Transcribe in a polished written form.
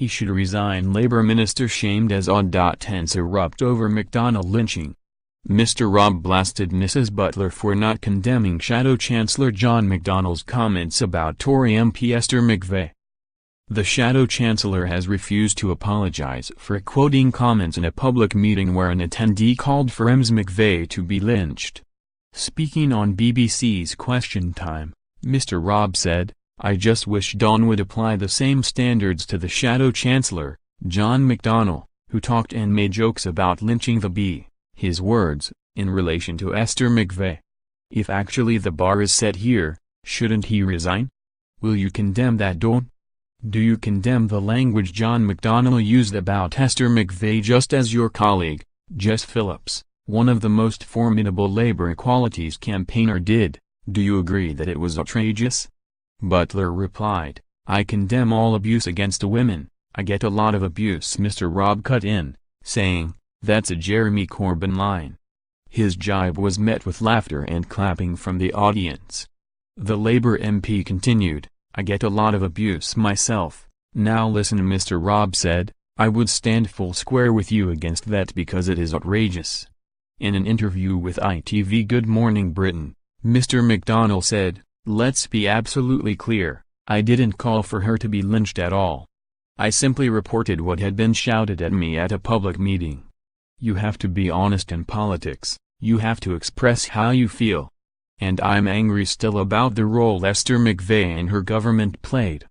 He should resign. Labour Minister shamed as aud.ience erupt over McDonnell lynching. Mr Raab blasted Mrs Butler for not condemning Shadow Chancellor John McDonnell's comments about Tory MP Esther McVey. The Shadow Chancellor has refused to apologise for quoting comments in a public meeting where an attendee called for Ms McVey to be lynched. Speaking on BBC's Question Time, Mr Raab said, "I just wish Dawn would apply the same standards to the Shadow Chancellor, John McDonnell, who talked and made jokes about lynching the bee," his words, in relation to Esther McVey. If actually the bar is set here, shouldn't he resign? Will you condemn that, Dawn? Do you condemn the language John McDonnell used about Esther McVey just as your colleague, Jess Phillips, one of the most formidable Labour equalities campaigner did? Do you agree that it was outrageous? Butler replied, "I condemn all abuse against women. I get a lot of abuse." Mr Raab cut in, saying, "That's a Jeremy Corbyn line." His jibe was met with laughter and clapping from the audience. The Labour MP continued, "I get a lot of abuse myself. Now listen," Mr Raab said, "I would stand full square with you against that because it is outrageous." In an interview with ITV Good Morning Britain, Mr McDonnell said, "Let's be absolutely clear, I didn't call for her to be lynched at all. I simply reported what had been shouted at me at a public meeting. You have to be honest in politics, you have to express how you feel. And I'm angry still about the role Esther McVey and her government played.